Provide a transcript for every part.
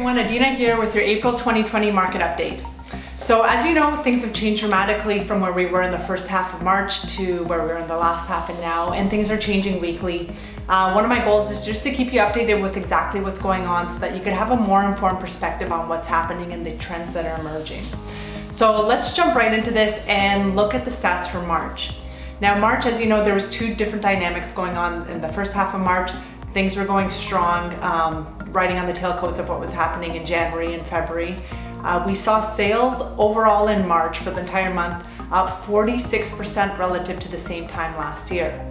everyone, Adina here with your April 2020 market update. So as you know, things have changed dramatically from where we were in the first half of March to where we were in the last half and now, and things are changing weekly. One of my goals is just to keep you updated with exactly what's going on so that you can have a more informed perspective on what's happening and the trends that are emerging. So let's jump right into this and look at the stats for March. Now March, as you know, there was two different dynamics going on in the first half of March. Things were going strong, riding on the tailcoats of what was happening in January and February. We saw sales overall in March for the entire month up 46% relative to the same time last year.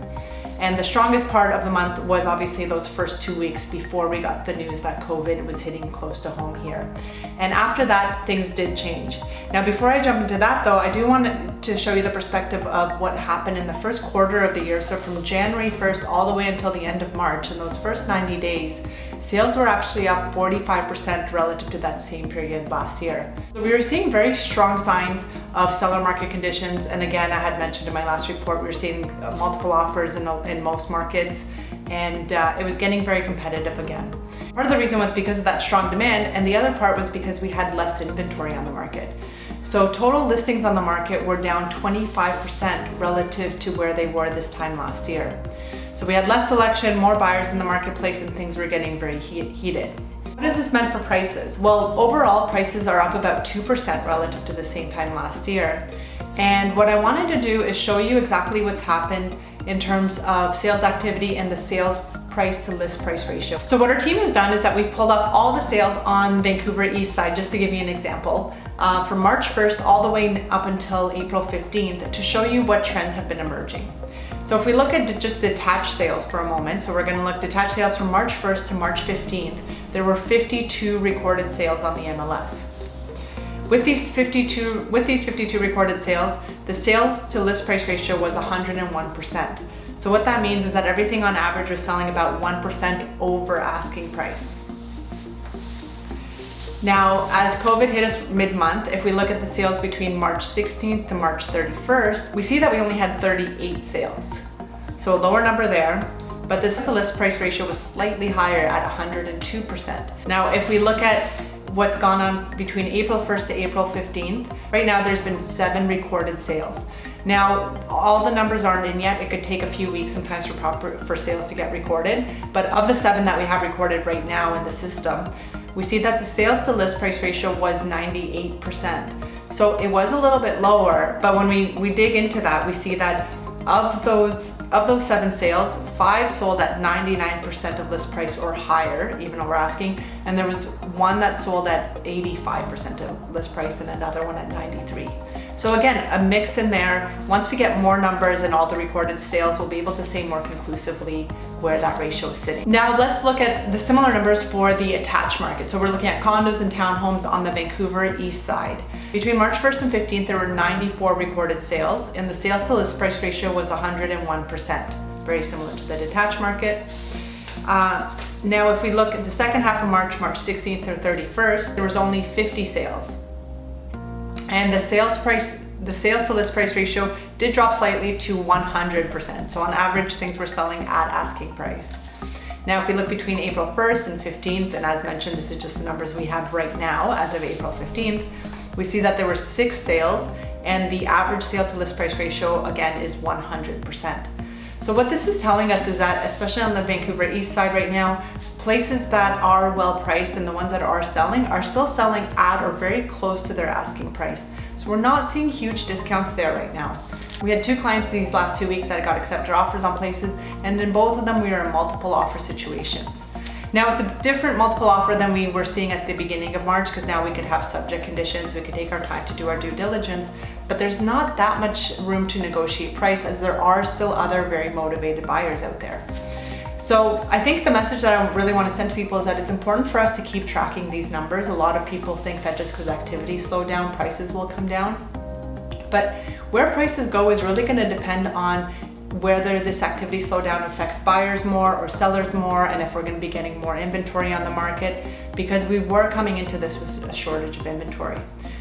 And the strongest part of the month was obviously those first 2 weeks before we got the news that COVID was hitting close to home here. And after that, things did change. Now, before I jump into that though, I do want to show you the perspective of what happened in the first quarter of the year. So from January 1st all the way until the end of March, in those first 90 days, sales were actually up 45% relative to that same period last year. So we were seeing very strong signs of seller market conditions. And again, I had mentioned in my last report, we were seeing multiple offers in most markets, and it was getting very competitive again. Part of the reason was because of that strong demand, and the other part was because we had less inventory on the market. So total listings on the market were down 25% relative to where they were this time last year. So we had less selection, more buyers in the marketplace, and things were getting very heated. What has this meant for prices? Well, overall prices are up about 2% relative to the same time last year. And what I wanted to do is show you exactly what's happened in terms of sales activity and the sales price to list price ratio. So what our team has done is that we've pulled up all the sales on Vancouver Eastside, just to give you an example, from March 1st all the way up until April 15th to show you what trends have been emerging. So if we look at just detached sales for a moment, so we're going to look detached sales from March 1st to March 15th, there were 52 recorded sales on the MLS. With these 52 recorded sales, the sales to list price ratio was 101%. So what that means is that everything on average was selling about 1% over asking price. Now, as COVID hit us mid-month, if we look at the sales between March 16th to March 31st, we see that we only had 38 sales. So a lower number there, but the to list price ratio was slightly higher at 102%. Now, if we look at what's gone on between April 1st to April 15th, right now there's been 7 recorded sales. Now, all the numbers aren't in yet. It could take a few weeks sometimes for sales to get recorded, but of the 7 that we have recorded right now in the system, we see that the sales to list price ratio was 98%. So it was a little bit lower, but when we dig into that, we see that of those 7 sales, 5 sold at 99% of list price or higher, even over asking, and there was 1 that sold at 85% of list price and another one at 93%. So again, a mix in there. Once we get more numbers and all the recorded sales, we'll be able to say more conclusively where that ratio is sitting. Now let's look at the similar numbers for the attached market. So we're looking at condos and townhomes on the Vancouver Eastside. Between March 1st and 15th, there were 94 recorded sales, and the sales to list price ratio was 101%, very similar to the detached market. Now if we look at the second half of March 16th through 31st, there was only 50 sales. And the sales to list price ratio did drop slightly to 100%. So on average, things were selling at asking price. Now, if we look between April 1st and 15th, and as mentioned, this is just the numbers we have right now as of April 15th, we see that there were 6 sales, and the average sale to list price ratio, again, is 100%. So what this is telling us is that, especially on the Vancouver East Side right now, places that are well priced and the ones that are still selling at or very close to their asking price. So we're not seeing huge discounts there right now. We had 2 clients these last 2 weeks that got accepted offers on places, and in both of them we are in multiple offer situations. Now it's a different multiple offer than we were seeing at the beginning of March, because now we could have subject conditions, we could take our time to do our due diligence, but there's not that much room to negotiate price, as there are still other very motivated buyers out there. So I think the message that I really want to send to people is that it's important for us to keep tracking these numbers. A lot of people think that just because activity slowed down, prices will come down. But where prices go is really going to depend on whether this activity slowdown affects buyers more or sellers more, and if we're going to be getting more inventory on the market, because we were coming into this with a shortage of inventory.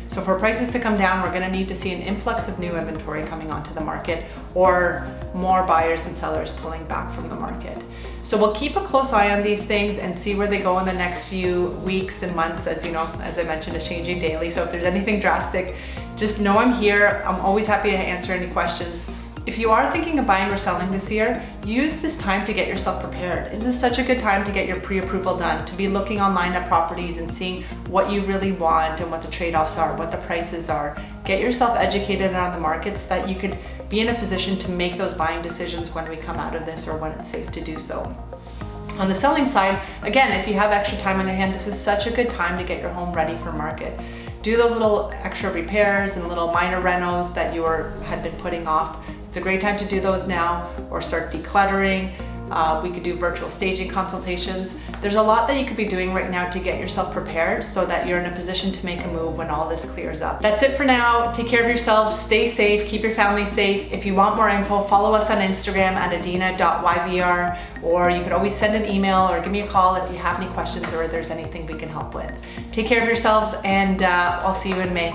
So So for prices to come down, we're gonna need to see an influx of new inventory coming onto the market or more buyers and sellers pulling back from the market. So we'll keep a close eye on these things and see where they go in the next few weeks and months. As you know, as I mentioned, it's changing daily. So if there's anything drastic, just know I'm here. I'm always happy to answer any questions. If you are thinking of buying or selling this year, use this time to get yourself prepared. This is such a good time to get your pre-approval done, to be looking online at properties and seeing what you really want and what the trade-offs are, what the prices are. Get yourself educated on the market so that you could be in a position to make those buying decisions when we come out of this or when it's safe to do so. On the selling side, again, if you have extra time on your hand, this is such a good time to get your home ready for market. Do those little extra repairs and little minor renos that you had been putting off. It's a great time to do those now, or start decluttering. We could do virtual staging consultations. There's a lot that you could be doing right now to get yourself prepared so that you're in a position to make a move when all this clears up. That's it for now. Take care of yourselves, stay safe, keep your family safe. If you want more info, follow us on Instagram at adina.ybr, or you could always send an email or give me a call if you have any questions or there's anything we can help with. Take care of yourselves, and I'll see you in May.